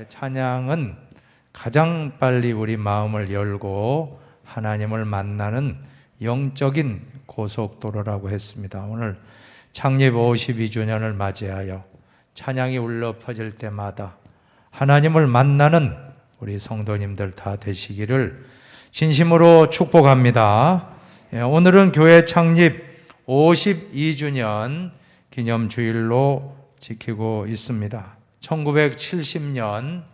찬양은 가장 빨리 우리 마음을 열고 하나님을 만나는 영적인 고속도로라고 했습니다. 오늘 창립 52주년을 맞이하여 찬양이 울려 퍼질 때마다 하나님을 만나는 우리 성도님들 다 되시기를 진심으로 축복합니다. 오늘은 교회 창립 52주년 기념주일로 지키고 있습니다. 1970년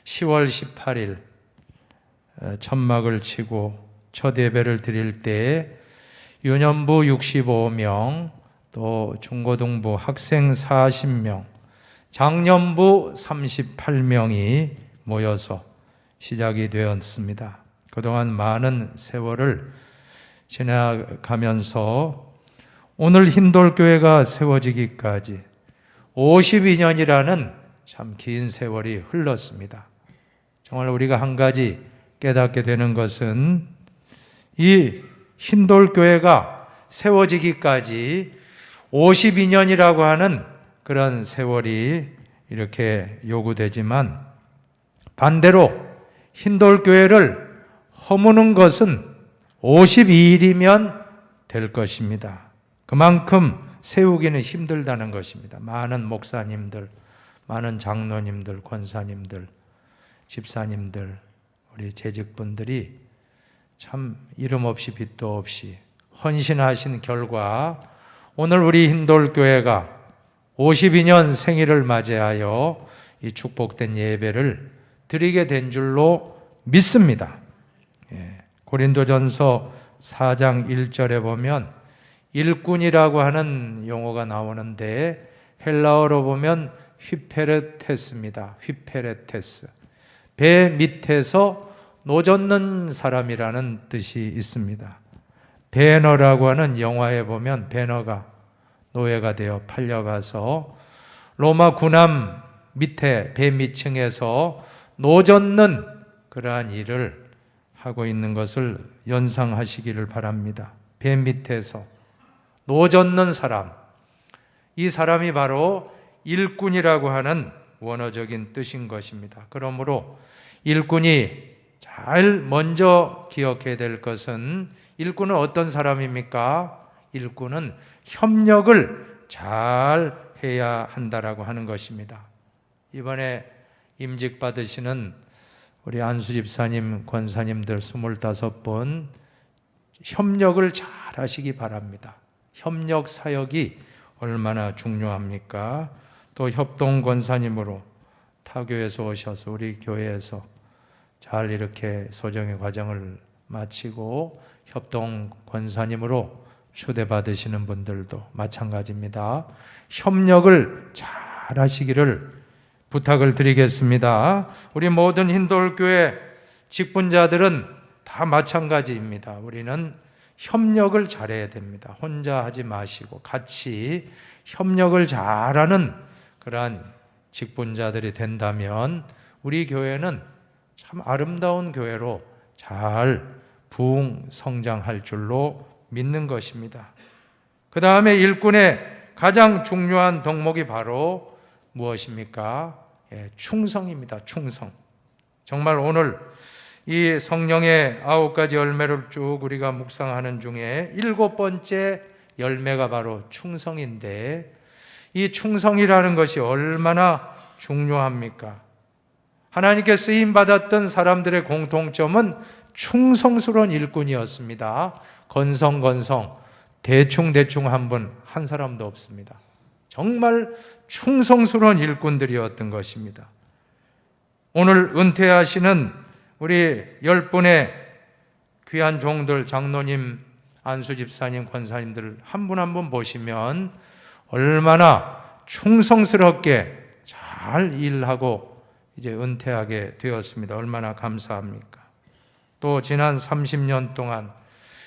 10월 18일 천막을 치고 첫 예배를 드릴 때 유년부 65명, 또 중고등부 학생 40명, 장년부 38명이 모여서 시작이 되었습니다. 그동안 많은 세월을 지나가면서 오늘 흰돌교회가 세워지기까지 52년이라는 참 긴 세월이 흘렀습니다. 정말 우리가 한 가지 깨닫게 되는 것은 이 흰돌교회가 세워지기까지 52년이라고 하는 그런 세월이 이렇게 요구되지만 반대로 흰돌교회를 허무는 것은 52일이면 될 것입니다. 그만큼 세우기는 힘들다는 것입니다. 많은 목사님들, 많은 장로님들, 권사님들, 집사님들, 우리 재직분들이 참 이름 없이 빛도 없이 헌신하신 결과 오늘 우리 흰돌교회가 52년 생일을 맞이하여 이 축복된 예배를 드리게 된 줄로 믿습니다. 고린도전서 4장 1절에 보면 일꾼이라고 하는 용어가 나오는데 헬라어로 보면 휘페레테스입니다. 휘페레테스. 배 밑에서 노젓는 사람이라는 뜻이 있습니다. 배너라고 하는 영화에 보면 배너가 노예가 되어 팔려가서 로마 군함 밑에 배 밑층에서 노젓는 그러한 일을 하고 있는 것을 연상하시기를 바랍니다. 배 밑에서 노젓는 사람, 이 사람이 바로 일꾼이라고 하는 원어적인 뜻인 것입니다. 그러므로 일꾼이 잘 먼저 기억해야 될 것은 일꾼은 어떤 사람입니까? 일꾼은 협력을 잘 해야 한다라고 하는 것입니다. 이번에 임직 받으시는 우리 안수 집사님, 권사님들 25분 협력을 잘 하시기 바랍니다. 협력 사역이 얼마나 중요합니까? 또 협동 권사님으로 타교에서 오셔서 우리 교회에서 잘 이렇게 소정의 과정을 마치고 협동 권사님으로 초대받으시는 분들도 마찬가지입니다. 협력을 잘 하시기를 부탁을 드리겠습니다. 우리 모든 흰돌교회 직분자들은 다 마찬가지입니다. 우리는 협력을 잘해야 됩니다. 혼자 하지 마시고 같이 협력을 잘하는 그러한 직분자들이 된다면 우리 교회는 참 아름다운 교회로 잘 부흥 성장할 줄로 믿는 것입니다. 그 다음에 일꾼의 가장 중요한 덕목이 바로 무엇입니까? 충성입니다. 충성. 정말 오늘 이 성령의 9가지 열매를 쭉 우리가 묵상하는 중에 7번째 열매가 바로 충성인데 이 충성이라는 것이 얼마나 중요합니까? 하나님께 쓰임받았던 사람들의 공통점은 충성스러운 일꾼이었습니다. 건성건성, 대충대충 한 분, 한 사람도 없습니다. 정말 충성스러운 일꾼들이었던 것입니다. 오늘 은퇴하시는 우리 10분의 귀한 종들, 장로님, 안수 집사님, 권사님들 한 분 한 분 보시면 얼마나 충성스럽게 잘 일하고 이제 은퇴하게 되었습니다. 얼마나 감사합니까? 또 지난 30년 동안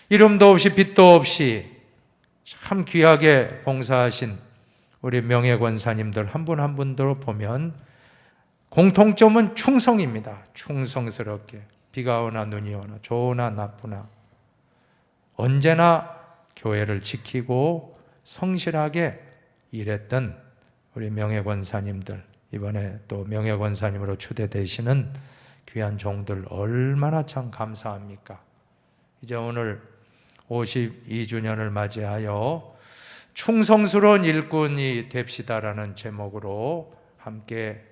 이름도 없이 빛도 없이 참 귀하게 봉사하신 우리 명예권사님들 한 분 한 분들 보면 공통점은 충성입니다. 충성스럽게 비가 오나 눈이 오나 좋으나 나쁘나 언제나 교회를 지키고 성실하게 일했던 우리 명예권사님들 이번에 또 명예권사님으로 추대되시는 귀한 종들 얼마나 참 감사합니까? 이제 오늘 52주년을 맞이하여 충성스러운 일꾼이 됩시다라는 제목으로 함께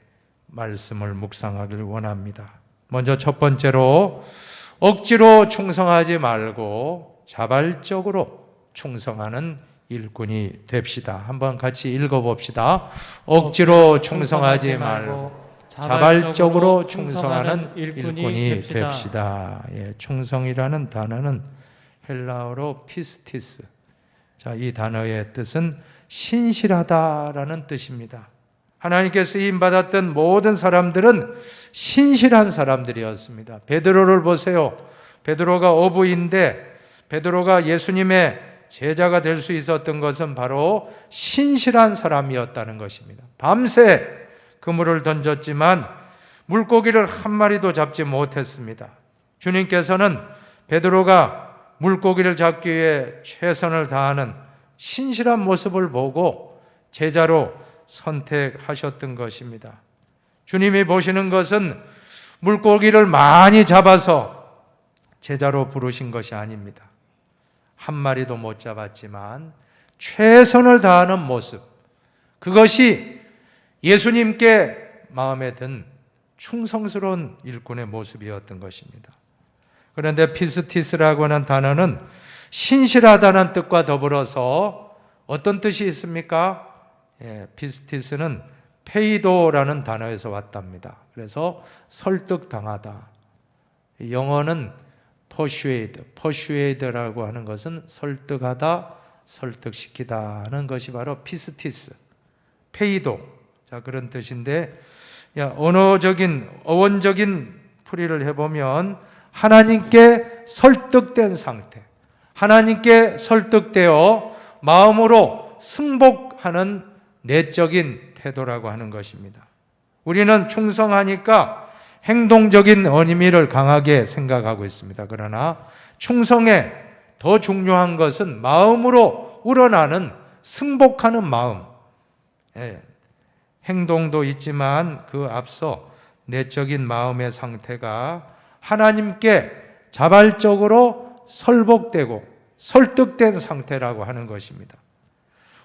말씀을 묵상하길 원합니다. 먼저 첫 번째로 억지로 충성하지 말고 자발적으로 충성하는 일꾼이 됩시다. 한번 같이 읽어봅시다. 억지로 충성하지 말고 자발적으로 충성하는 일꾼이 됩시다. 예, 충성이라는 단어는 헬라어로 피스티스. 자, 이 단어의 뜻은 신실하다라는 뜻입니다. 하나님께 쓰임 받았던 모든 사람들은 신실한 사람들이었습니다. 베드로를 보세요. 베드로가 어부인데 베드로가 예수님의 제자가 될 수 있었던 것은 바로 신실한 사람이었다는 것입니다. 밤새 그물을 던졌지만 물고기를 한 마리도 잡지 못했습니다. 주님께서는 베드로가 물고기를 잡기 위해 최선을 다하는 신실한 모습을 보고 제자로 선택하셨던 것입니다. 주님이 보시는 것은 물고기를 많이 잡아서 제자로 부르신 것이 아닙니다. 한 마리도 못 잡았지만 최선을 다하는 모습, 그것이 예수님께 마음에 든 충성스러운 일꾼의 모습이었던 것입니다. 그런데 피스티스라고 하는 단어는 신실하다는 뜻과 더불어서 어떤 뜻이 있습니까? 피스티스는 페이도라는 단어에서 왔답니다. 그래서 설득당하다. 영어는 persuade라고 하는 것은 설득하다, 설득시키다는 것이 바로 피스티스, 페이도. 자, 그런 뜻인데, 어원적인 풀이를 해보면 하나님께 설득된 상태, 하나님께 설득되어 마음으로 승복하는 내적인 태도라고 하는 것입니다. 우리는 충성하니까 행동적인 의미를 강하게 생각하고 있습니다. 그러나 충성에 더 중요한 것은 마음으로 우러나는 승복하는 마음. 행동도 있지만 그 앞서 내적인 마음의 상태가 하나님께 자발적으로 설복되고 설득된 상태라고 하는 것입니다.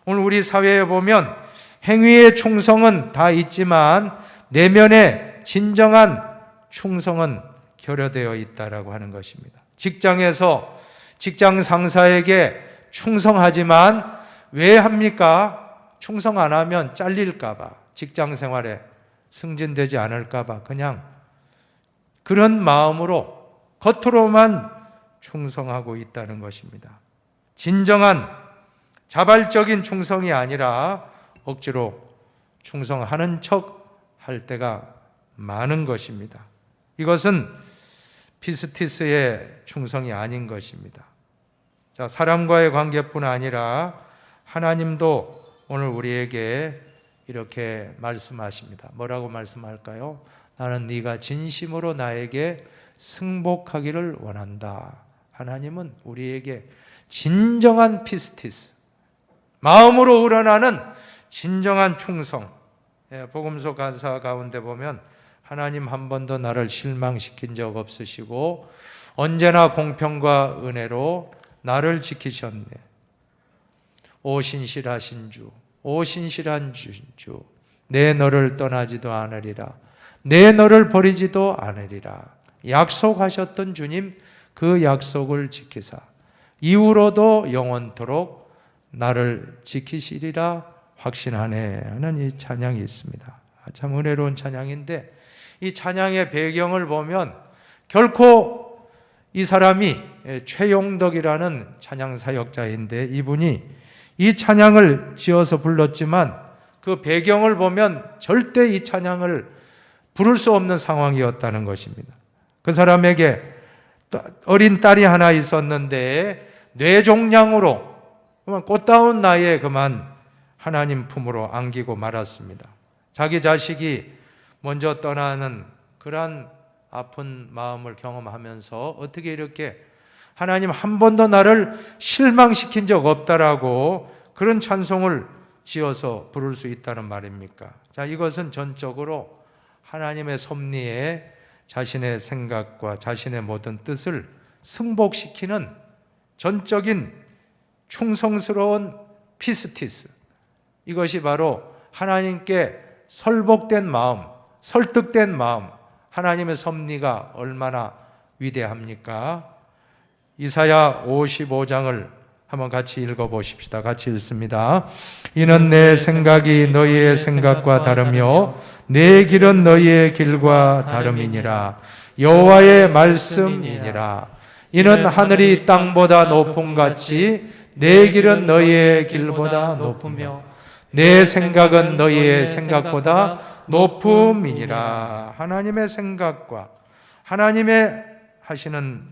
오늘 우리 사회에 보면 행위의 충성은 다 있지만 내면의 진정한 충성은 결여되어 있다라고 하는 것입니다. 직장에서 직장 상사에게 충성하지만 왜 합니까? 충성 안 하면 잘릴까 봐, 직장 생활에 승진되지 않을까 봐 그냥 그런 마음으로 겉으로만 충성하고 있다는 것입니다. 진정한 자발적인 충성이 아니라 억지로 충성하는 척 할 때가 많은 것입니다. 이것은 피스티스의 충성이 아닌 것입니다. 자, 사람과의 관계뿐 아니라 하나님도 오늘 우리에게 이렇게 말씀하십니다. 뭐라고 말씀할까요? 나는 네가 진심으로 나에게 승복하기를 원한다. 하나님은 우리에게 진정한 피스티스, 마음으로 우러나는 진정한 충성. 복음서 가사 가운데 보면 하나님 한 번도 나를 실망시킨 적 없으시고 언제나 공평과 은혜로 나를 지키셨네. 오 신실하신 주, 오 신실한 주, 내 너를 떠나지도 않으리라, 내 너를 버리지도 않으리라. 약속하셨던 주님, 그 약속을 지키사 이후로도 영원토록 나를 지키시리라 확신하네 하는 이 찬양이 있습니다. 참 은혜로운 찬양인데 이 찬양의 배경을 보면 결코 이 사람이 최용덕이라는 찬양 사역자인데 이분이 이 찬양을 지어서 불렀지만 그 배경을 보면 절대 이 찬양을 부를 수 없는 상황이었다는 것입니다. 그 사람에게 어린 딸이 하나 있었는데 뇌종양으로 꽃다운 나이에 그만 하나님 품으로 안기고 말았습니다. 자기 자식이 먼저 떠나는 그러한 아픈 마음을 경험하면서 어떻게 이렇게 하나님 한 번도 나를 실망시킨 적 없다라고 그런 찬송을 지어서 부를 수 있다는 말입니까? 자, 이것은 전적으로 하나님의 섭리에 자신의 생각과 자신의 모든 뜻을 승복시키는 전적인 충성스러운 피스티스, 이것이 바로 하나님께 설복된 마음, 설득된 마음, 하나님의 섭리가 얼마나 위대합니까? 이사야 55장을 한번 같이 읽어보십시다. 같이 읽습니다. 이는 내 생각이 너희의 생각과 다르며 내 길은 너희의 길과 다름이니라. 여호와의 말씀이니라. 이는 하늘이 땅보다 높음같이 내 길은 너희의 길보다 높으며 내 생각은 너희의 생각보다 높음이니라. 하나님의 생각과 하나님의 하시는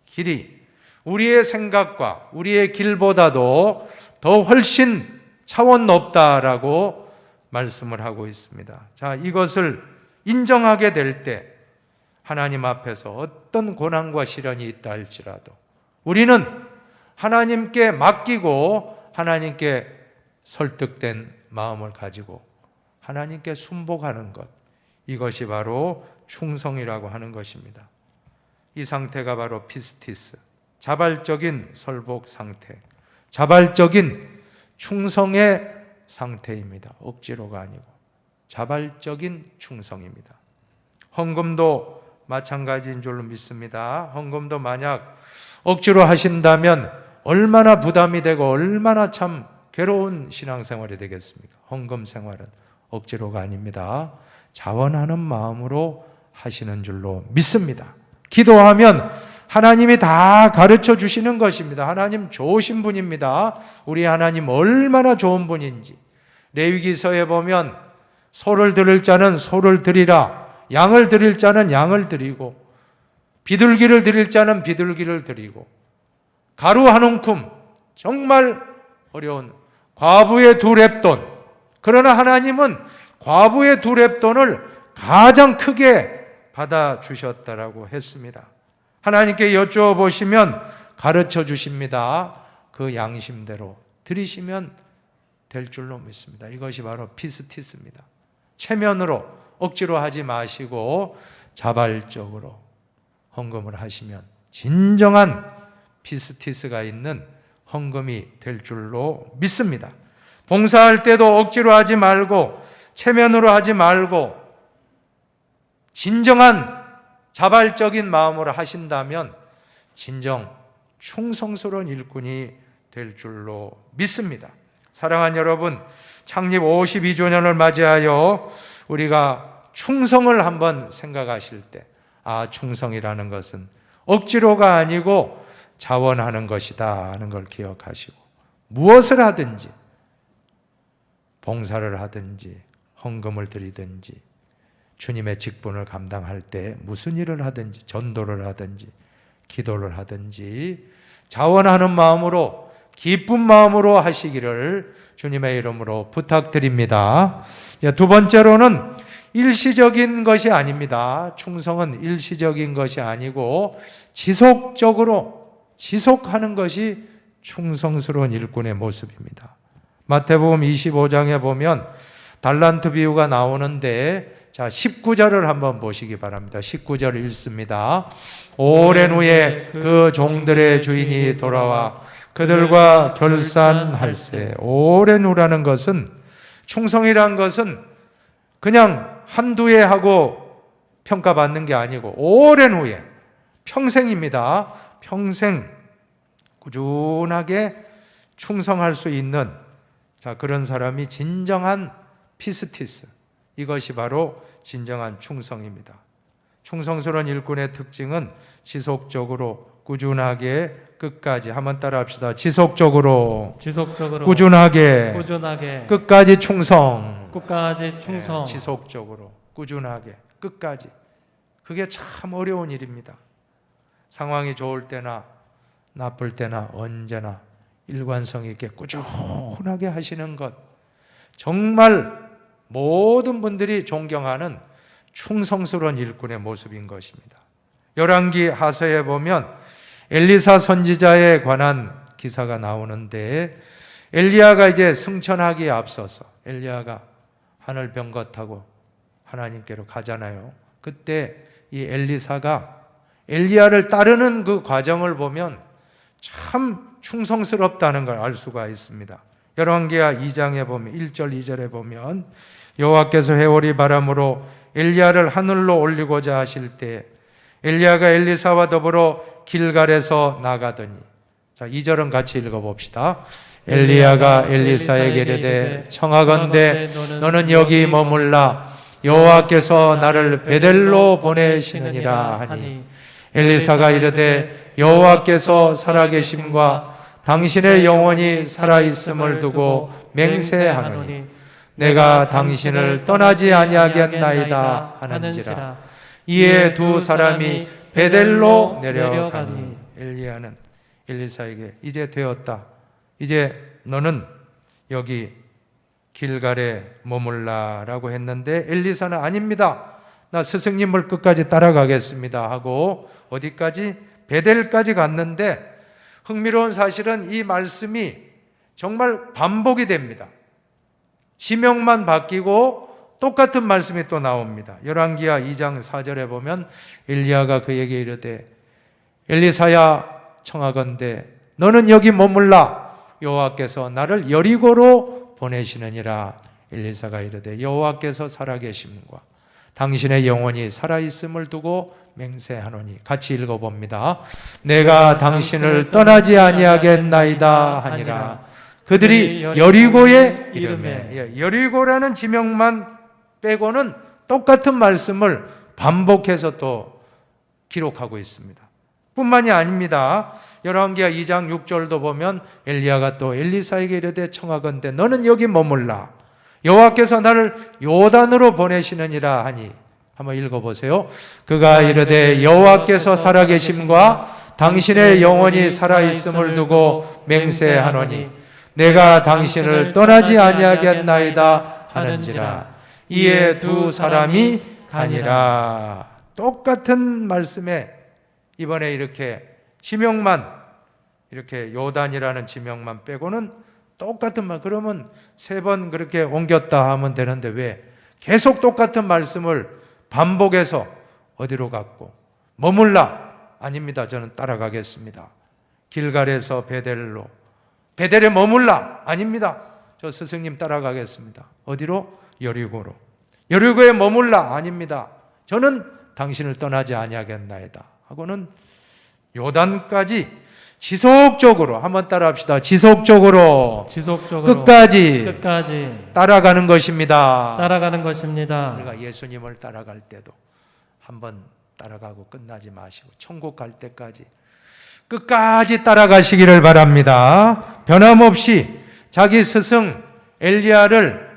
길이 우리의 생각과 우리의 길보다도 더 훨씬 차원 높다라고 말씀을 하고 있습니다. 자, 이것을 인정하게 될 때 하나님 앞에서 어떤 고난과 시련이 있다 할지라도 우리는 하나님께 맡기고 하나님께 설득된 마음을 가지고 하나님께 순복하는 것, 이것이 바로 충성이라고 하는 것입니다. 이 상태가 바로 피스티스, 자발적인 설복 상태, 자발적인 충성의 상태입니다. 억지로가 아니고 자발적인 충성입니다. 헌금도 마찬가지인 줄로 믿습니다. 헌금도 만약 억지로 하신다면 얼마나 부담이 되고 얼마나 참 괴로운 신앙생활이 되겠습니까? 헌금 생활은 억지로가 아닙니다. 자원하는 마음으로 하시는 줄로 믿습니다. 기도하면 하나님이 다 가르쳐 주시는 것입니다. 하나님 좋으신 분입니다. 우리 하나님 얼마나 좋은 분인지. 레위기서에 보면 소를 드릴 자는 소를 드리라, 양을 드릴 자는 양을 드리고, 비둘기를 드릴 자는 비둘기를 드리고, 가루 한 움큼, 정말 어려운 과부의 2렙돈, 그러나 하나님은 과부의 2렙돈을 가장 크게 받아주셨다라고 했습니다. 하나님께 여쭈어보시면 가르쳐 주십니다. 그 양심대로 드리시면 될 줄로 믿습니다. 이것이 바로 피스티스입니다. 체면으로 억지로 하지 마시고 자발적으로 헌금을 하시면 진정한 피스티스가 있는 헌금이 될 줄로 믿습니다. 봉사할 때도 억지로 하지 말고 체면으로 하지 말고 진정한 자발적인 마음으로 하신다면 진정 충성스러운 일꾼이 될 줄로 믿습니다. 사랑하는 여러분, 창립 52주년을 맞이하여 우리가 충성을 한번 생각하실 때, 충성이라는 것은 억지로가 아니고 자원하는 것이다 하는 걸 기억하시고, 무엇을 하든지, 봉사를 하든지 헌금을 드리든지 주님의 직분을 감당할 때 무슨 일을 하든지, 전도를 하든지 기도를 하든지 자원하는 마음으로, 기쁜 마음으로 하시기를 주님의 이름으로 부탁드립니다. 2번째로는 일시적인 것이 아닙니다. 충성은 일시적인 것이 아니고 지속하는 것이 충성스러운 일꾼의 모습입니다. 마태복음 25장에 보면 달란트 비유가 나오는데, 자, 19절을 한번 보시기 바랍니다. 19절을 읽습니다. 오랜 후에 그 종들의 주인이 돌아와 그들과 결산할세. 오랜 후라는 것은, 충성이란 것은 그냥 한두 해 하고 평가받는 게 아니고 오랜 후에, 평생입니다. 평생 꾸준하게 충성할 수 있는, 자, 그런 사람이 진정한 피스티스, 이것이 바로 진정한 충성입니다. 충성스러운 일꾼의 특징은 지속적으로 꾸준하게 끝까지, 한번 따라 합시다. 지속적으로 꾸준하게 끝까지 충성. 네, 지속적으로 꾸준하게 끝까지. 그게 참 어려운 일입니다. 상황이 좋을 때나 나쁠 때나 언제나 일관성 있게 꾸준하게 하시는 것, 정말 모든 분들이 존경하는 충성스러운 일꾼의 모습인 것입니다. 열왕기 하서에 보면 엘리사 선지자에 관한 기사가 나오는데, 엘리야가 이제 승천하기에 앞서서 엘리야가 하늘 병거 타고 하나님께로 가잖아요. 그때 이 엘리사가 엘리야를 따르는 그 과정을 보면 참 충성스럽다는 걸 알 수가 있습니다. 열왕기하 2장에 보면 1절 2절에 보면 여호와께서 회오리 바람으로 엘리야를 하늘로 올리고자 하실 때 엘리야가 엘리사와 더불어 길갈에서 나가더니, 자 2절은 같이 읽어봅시다. 엘리야가 엘리사에게 이르되 청하건대 너는 여기 머물라, 여호와께서 나를 베델로 보내시느니라 하니, 엘리사가 이르되 여호와께서 살아계심과 당신의 영혼이 살아있음을 두고 맹세하노니 내가 당신을 떠나지 아니하겠나이다 하는지라. 이에 두 사람이 베델로 내려가니, 엘리야는 엘리사에게 이제 되었다, 이제 너는 여기 길갈에 머물라라고 했는데 엘리사는 아닙니다, 나 스승님을 끝까지 따라가겠습니다 하고 어디까지? 베델까지 갔는데 흥미로운 사실은 이 말씀이 정말 반복이 됩니다. 지명만 바뀌고 똑같은 말씀이 또 나옵니다. 열왕기하 2장 4절에 보면 엘리야가 그에게 이르되 엘리사야 청하건대 너는 여기 머물라, 여호와께서 나를 여리고로 보내시느니라. 엘리사가 이르되 여호와께서 살아계심과 당신의 영혼이 살아있음을 두고 맹세하노니, 같이 읽어봅니다. 내가 당신을 떠나지 아니하겠나이다 하니라. 그들이 여리고에 이르매, 여리고라는 지명만 빼고는 똑같은 말씀을 반복해서 또 기록하고 있습니다. 뿐만이 아닙니다. 열왕기하 2장 6절도 보면 엘리야가 또 엘리사에게 이르되 청하건대 너는 여기 머물라, 여호와께서 나를 요단으로 보내시느니라 하니, 한번 읽어보세요. 그가 이르되 여호와께서 살아계심과 당신의 영혼이 살아있음을 두고 맹세하노니 내가 당신을 떠나지 아니하겠나이다 하는지라. 이에 두 사람이 가니라. 똑같은 말씀에 이번에 이렇게 지명만, 이렇게 요단이라는 지명만 빼고는 똑같은 말. 그러면 세 번 그렇게 옮겼다 하면 되는데 왜 계속 똑같은 말씀을 반복해서 어디로 갔고 머물라? 아닙니다, 저는 따라가겠습니다. 길갈에서 베델로, 베델에 머물라? 아닙니다, 저 스승님 따라가겠습니다. 어디로? 여리고로. 여리고에 머물라? 아닙니다, 저는 당신을 떠나지 아니하겠나이다 하고는 요단까지 지속적으로, 한번 따라합시다. 지속적으로 끝까지 따라가는 것입니다. 우리가 예수님을 따라갈 때도 한번 따라가고 끝나지 마시고 천국 갈 때까지 끝까지 따라가시기를 바랍니다. 변함없이 자기 스승 엘리야를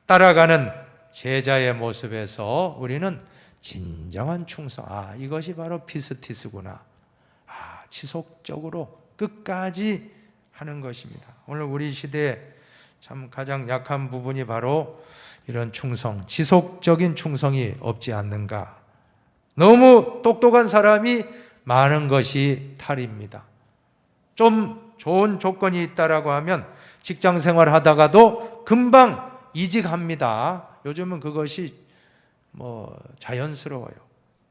따라가는 제자의 모습에서 우리는 진정한 충성, 이것이 바로 피스티스구나, 지속적으로 끝까지 하는 것입니다. 오늘 우리 시대에 참 가장 약한 부분이 바로 이런 충성, 지속적인 충성이 없지 않는가. 너무 똑똑한 사람이 많은 것이 탈입니다. 좀 좋은 조건이 있다라고 하면 직장 생활 하다가도 금방 이직합니다. 요즘은 그것이 자연스러워요.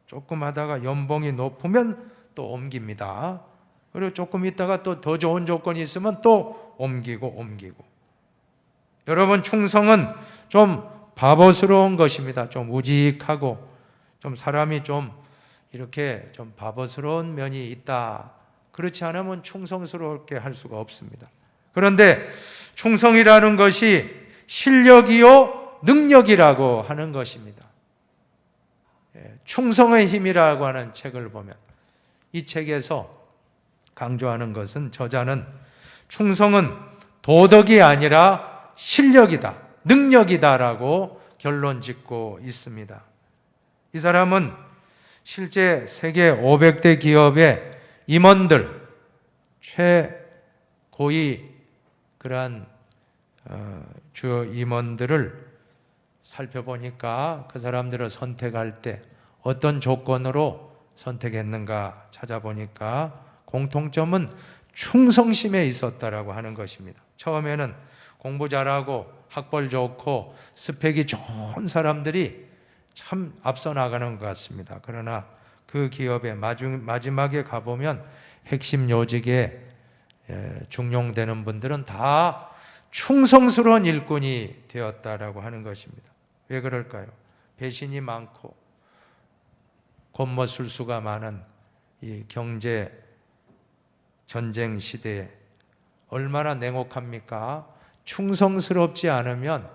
조금 하다가 연봉이 높으면 또 옮깁니다. 그리고 조금 있다가 또 더 좋은 조건이 있으면 또 옮기고. 여러분, 충성은 좀 바보스러운 것입니다. 좀 우직하고 좀 사람이 좀 이렇게 좀 바보스러운 면이 있다. 그렇지 않으면 충성스럽게 할 수가 없습니다. 그런데 충성이라는 것이 실력이요 능력이라고 하는 것입니다. 충성의 힘이라고 하는 책을 보면 이 책에서 강조하는 것은, 저자는 충성은 도덕이 아니라 실력이다, 능력이다라고 결론 짓고 있습니다. 이 사람은 실제 세계 500대 기업의 임원들, 최고위 그러한 주요 임원들을 살펴보니까 그 사람들을 선택할 때 어떤 조건으로 선택했는가 찾아보니까 공통점은 충성심에 있었다라고 하는 것입니다. 처음에는 공부 잘하고 학벌 좋고 스펙이 좋은 사람들이 참 앞서 나가는 것 같습니다. 그러나 그 기업의 마지막에 가보면 핵심 요직에 중용되는 분들은 다 충성스러운 일꾼이 되었다라고 하는 것입니다. 왜 그럴까요? 배신이 많고 곤모술수가 많은 이 경제 전쟁 시대에 얼마나 냉혹합니까? 충성스럽지 않으면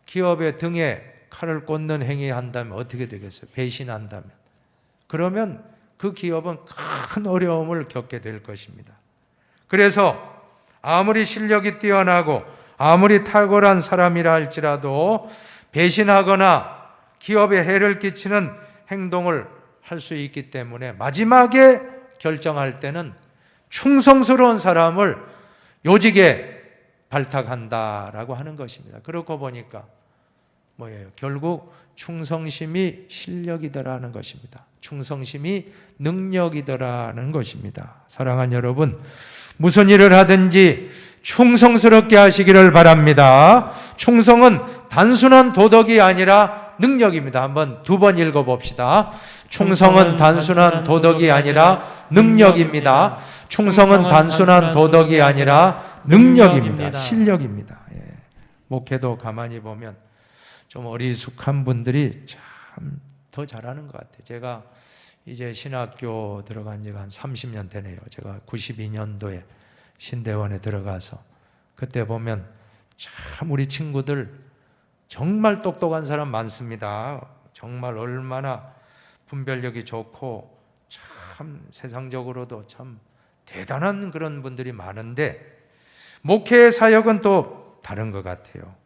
기업의 등에 칼을 꽂는 행위한다면 어떻게 되겠어요? 배신한다면. 그러면 그 기업은 큰 어려움을 겪게 될 것입니다. 그래서 아무리 실력이 뛰어나고 아무리 탁월한 사람이라 할지라도 배신하거나 기업에 해를 끼치는 행동을 할 수 있기 때문에 마지막에 결정할 때는 충성스러운 사람을 요직에 발탁한다라고 하는 것입니다. 그렇고 보니까 뭐예요? 결국 충성심이 실력이더라는 것입니다. 충성심이 능력이더라는 것입니다. 사랑하는 여러분, 무슨 일을 하든지 충성스럽게 하시기를 바랍니다. 충성은 단순한 도덕이 아니라 능력입니다. 한번 두 번 읽어봅시다. 충성은 단순한 도덕이 아니라 능력입니다. 충성은 단순한 도덕이 아니라 능력입니다. 실력입니다. 목회도 가만히 보면 좀 어리숙한 분들이 참 더 잘하는 것 같아요. 제가 이제 신학교 들어간 지가 한 30년 되네요. 제가 92년도에 신대원에 들어가서 그때 보면 참 우리 친구들 정말 똑똑한 사람 많습니다. 정말 얼마나 분별력이 좋고 참 세상적으로도 참 대단한 그런 분들이 많은데 목회 사역은 또 다른 것 같아요.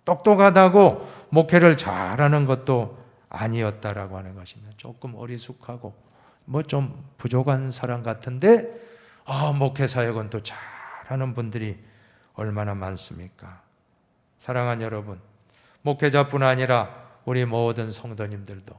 똑똑하다고 목회를 잘하는 것도 아니었다라고 하는 것입니다. 조금 어리숙하고 뭐 좀 부족한 사람 같은데 목회 사역은 또 잘하는 분들이 얼마나 많습니까? 사랑하는 여러분, 목회자뿐 아니라 우리 모든 성도님들도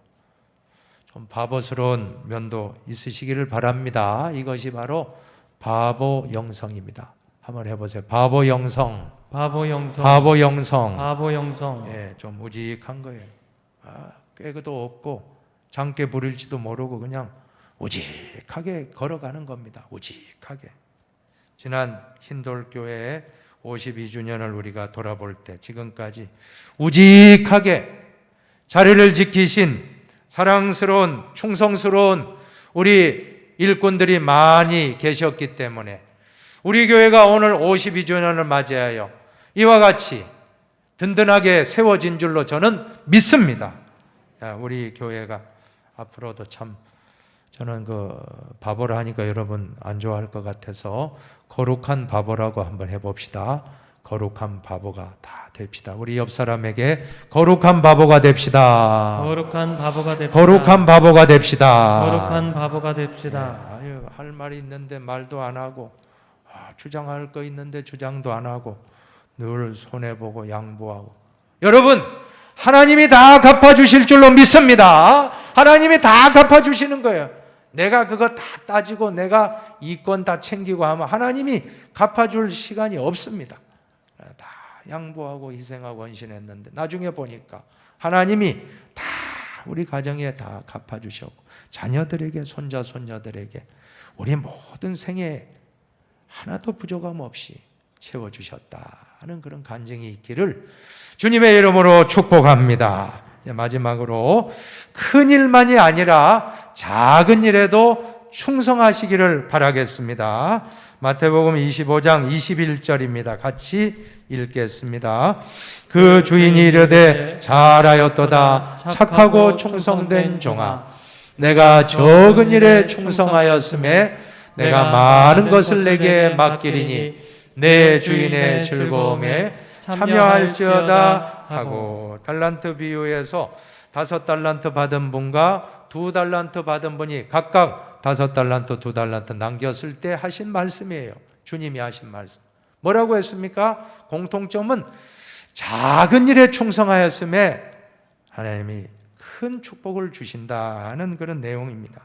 좀 바보스러운 면도 있으시기를 바랍니다. 이것이 바로 바보 영성입니다. 한번 해보세요. 바보 영성. 바보 영성. 바보 영성. 바보 영성. 예, 좀 우직한 거예요. 꾀도 없고 장깨 부릴지도 모르고 그냥 우직하게 걸어가는 겁니다. 우직하게. 지난 흰돌교회 52주년을 우리가 돌아볼 때 지금까지 우직하게 자리를 지키신 사랑스러운 충성스러운 우리 일꾼들이 많이 계셨기 때문에 우리 교회가 오늘 52주년을 맞이하여 이와 같이 든든하게 세워진 줄로 저는 믿습니다. 우리 교회가 앞으로도 참 저는 바보를 하니까 여러분 안 좋아할 것 같아서 거룩한 바보라고 한번 해봅시다. 거룩한 바보가 다 됩시다. 우리 옆 사람에게 거룩한 바보가 됩시다. 거룩한 바보가 됩시다. 거룩한 바보가 됩시다. 거룩한 바보가 됩시다. 할 말이 있는데 말도 안 하고 주장할 거 있는데 주장도 안 하고 늘 손해보고 양보하고. 여러분, 하나님이 다 갚아주실 줄로 믿습니다. 하나님이 다 갚아주시는 거예요. 내가 그거 다 따지고 내가 이권 다 챙기고 하면 하나님이 갚아줄 시간이 없습니다. 다 양보하고 희생하고 헌신했는데 나중에 보니까 하나님이 다 우리 가정에 다 갚아주셨고 자녀들에게 손자 손녀들에게 우리 모든 생애 하나도 부족함 없이 채워주셨다는 그런 간증이 있기를 주님의 이름으로 축복합니다. 마지막으로 큰 일만이 아니라 작은 일에도 충성하시기를 바라겠습니다. 마태복음 25장 21절입니다. 같이 읽겠습니다. 그 주인이 이르되 잘하였도다 착하고 충성된 종아, 내가 적은 일에 충성하였음에 내가 많은 것을 내게 맡기리니 내 주인의 즐거움에 참여할지어다 하고. 달란트 비유에서 5달란트 받은 분과 2달란트 받은 분이 각각 5달란트 2달란트 남겼을 때 하신 말씀이에요. 주님이 하신 말씀 뭐라고 했습니까? 공통점은 작은 일에 충성하였음에 하나님이 큰 축복을 주신다는 그런 내용입니다.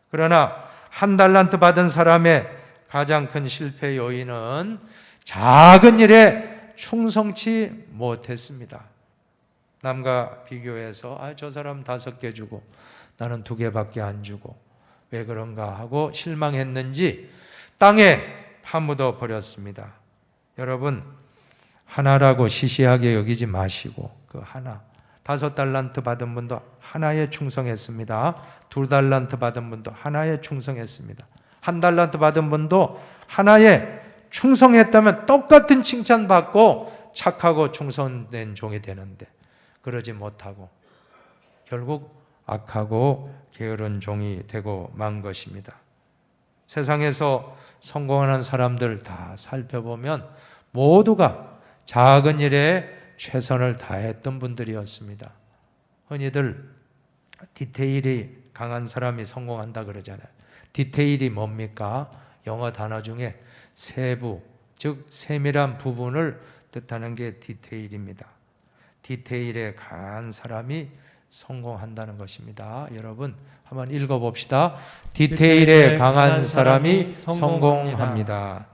그러나 1달란트 받은 사람의 가장 큰 실패 요인은 작은 일에 충성치 못했습니다. 남과 비교해서 저 사람 5개 주고 나는 2개밖에 안 주고 왜 그런가 하고 실망했는지 땅에 파묻어 버렸습니다. 여러분, 하나라고 시시하게 여기지 마시고 그 하나, 5달란트 받은 분도 하나에 충성했습니다. 2달란트 받은 분도 하나에 충성했습니다. 1달란트 받은 분도 하나에 충성했다면 똑같은 칭찬받고 착하고 충성된 종이 되는데 그러지 못하고 결국 악하고 게으른 종이 되고 만 것입니다. 세상에서 성공하는 사람들 다 살펴보면 모두가 작은 일에 최선을 다했던 분들이었습니다. 흔히들 디테일이 강한 사람이 성공한다 그러잖아요. 디테일이 뭡니까? 영어 단어 중에 세부, 즉 세밀한 부분을 뜻하는 게 디테일입니다. 디테일에 강한 사람이 성공한다는 것입니다. 여러분 한번 읽어봅시다. 디테일에 강한 사람이 성공합니다.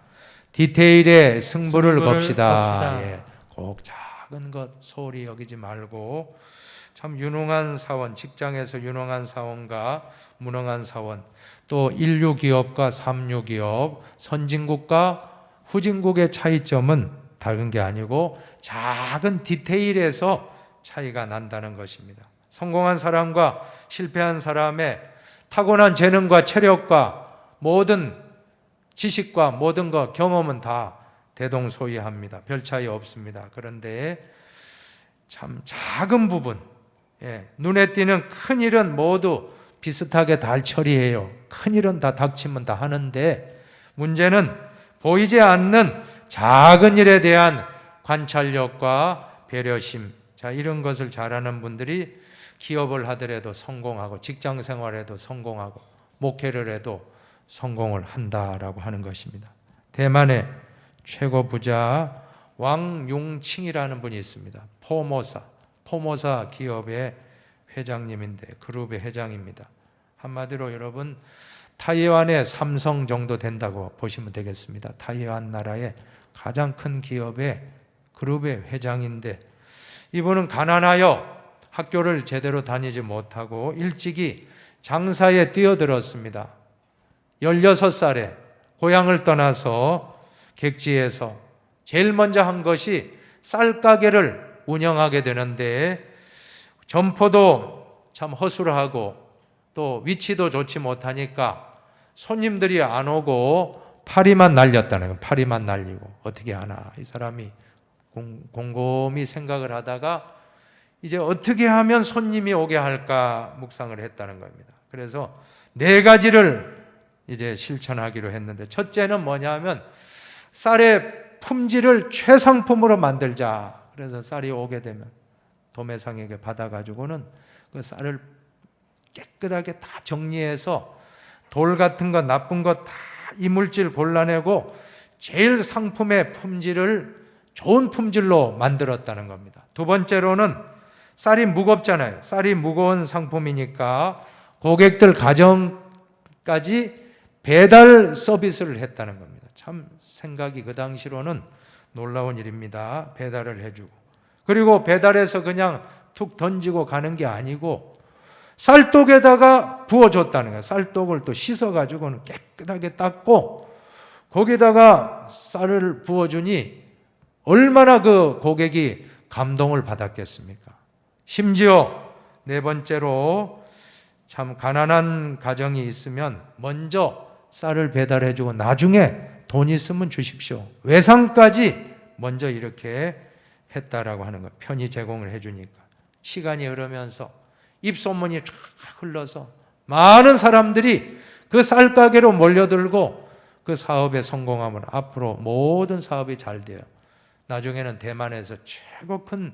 디테일에 승부를 겁시다. 예, 꼭 작은 것 소홀히 여기지 말고 참 유능한 사원, 직장에서 유능한 사원과 무능한 사원, 또 인류 기업과 삼류 기업, 선진국과 후진국의 차이점은 다른 게 아니고 작은 디테일에서 차이가 난다는 것입니다. 성공한 사람과 실패한 사람의 타고난 재능과 체력과 모든 지식과 모든 것, 경험은 다 대동소이합니다. 별 차이 없습니다. 그런데 참 작은 부분, 눈에 띄는 큰 일은 모두 비슷하게 다 처리해요. 큰 일은 다 닥치면 다 하는데 문제는 보이지 않는 작은 일에 대한 관찰력과 배려심, 자, 이런 것을 잘하는 분들이 기업을 하더라도 성공하고 직장 생활에도 성공하고 목회를 해도 성공을 한다라고 하는 것입니다. 대만의 최고 부자 왕융칭이라는 분이 있습니다. 포모사 기업의 회장님인데 그룹의 회장입니다. 한마디로 여러분 타이완의 삼성 정도 된다고 보시면 되겠습니다. 타이완 나라의 가장 큰 기업의 그룹의 회장인데 이분은 가난하여 학교를 제대로 다니지 못하고 일찍이 장사에 뛰어들었습니다. 16살에 고향을 떠나서 객지에서 제일 먼저 한 것이 쌀가게를 운영하게 되는데 점포도 참 허술하고 또 위치도 좋지 못하니까 손님들이 안 오고 파리만 날렸다는 거예요. 파리만 날리고 어떻게 하나 이 사람이 곰곰이 생각을 하다가 이제 어떻게 하면 손님이 오게 할까 묵상을 했다는 겁니다. 그래서 4가지를 이제 실천하기로 했는데 첫째는 뭐냐면 쌀의 품질을 최상품으로 만들자. 그래서 쌀이 오게 되면 도매상에게 받아가지고는 그 쌀을 깨끗하게 다 정리해서 돌 같은 거 나쁜 거 다 이물질 골라내고 제일 상품의 품질을 좋은 품질로 만들었다는 겁니다. 두 번째로는 쌀이 무겁잖아요. 쌀이 무거운 상품이니까 고객들 가정까지 배달 서비스를 했다는 겁니다. 참 생각이 그 당시로는 놀라운 일입니다. 배달을 해주고 그리고 배달해서 그냥 툭 던지고 가는 게 아니고 쌀독에다가 부어줬다는 거예요. 쌀독을 또 씻어가지고는 깨끗하게 닦고 거기다가 쌀을 부어주니 얼마나 그 고객이 감동을 받았겠습니까? 심지어 4번째로 참 가난한 가정이 있으면 먼저 쌀을 배달해주고 나중에 돈 있으면 주십시오. 외상까지 먼저 이렇게 했다라고 하는 거예요. 편의 제공을 해주니까. 시간이 흐르면서 입소문이 쫙 흘러서 많은 사람들이 그 쌀가게로 몰려들고 그 사업에 성공하면 앞으로 모든 사업이 잘 돼요. 나중에는 대만에서 최고 큰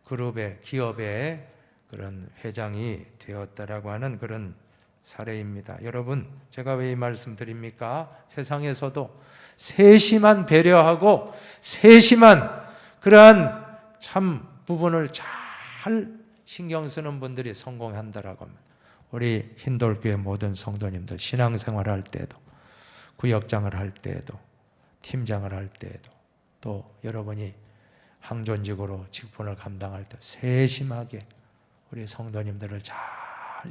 그룹의 기업의 그런 회장이 되었다라고 하는 그런 사례입니다. 여러분, 제가 왜 이 말씀 드립니까? 세상에서도 세심한 배려하고 세심한 그러한 참 부분을 잘 신경 쓰는 분들이 성공한다라고 하면 우리 흰돌교회 모든 성도님들 신앙생활 할 때도 구역장을 할 때도 팀장을 할 때에도 또 여러분이 항존직으로 직분을 감당할 때 세심하게 우리 성도님들을 잘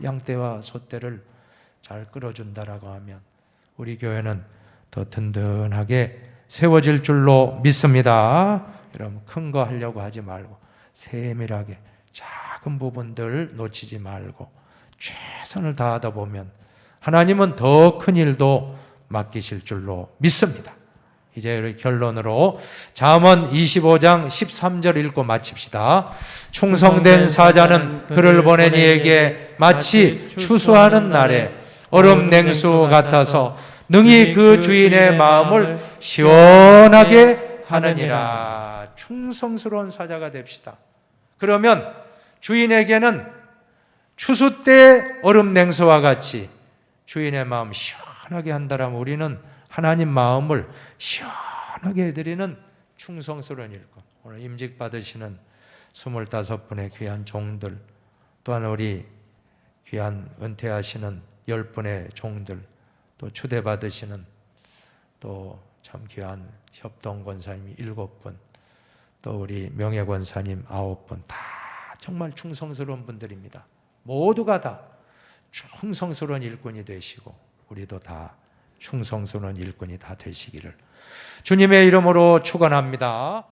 양떼와 소떼를 잘 끌어준다라고 하면 우리 교회는 더 든든하게 세워질 줄로 믿습니다. 여러분 큰 거 하려고 하지 말고 세밀하게 작은 부분들 놓치지 말고 최선을 다하다 보면 하나님은 더 큰 일도 맡기실 줄로 믿습니다. 이제 결론으로 잠언 25장 13절 읽고 마칩시다. 충성된 사자는 그를 보낸 이에게 마치 추수하는 날에 얼음 냉수 같아서 능히 그 주인의 마음을 시원하게 하느니라. 충성스러운 사자가 됩시다. 그러면 주인에게는 추수 때 얼음 냉수와 같이 주인의 마음 시원하게 한다라면 우리는 하나님 마음을 시원하게 해드리는 충성스러운 일꾼, 오늘 임직 받으시는 25분의 귀한 종들, 또한 우리 귀한 은퇴하시는 10분의 종들, 또 추대받으시는 또 참 귀한 협동 권사님이 7분, 또 우리 명예 권사님 9분, 다 정말 충성스러운 분들입니다. 모두가 다 충성스러운 일꾼이 되시고 우리도 다 충성스러운 일꾼이 다 되시기를 주님의 이름으로 축원합니다.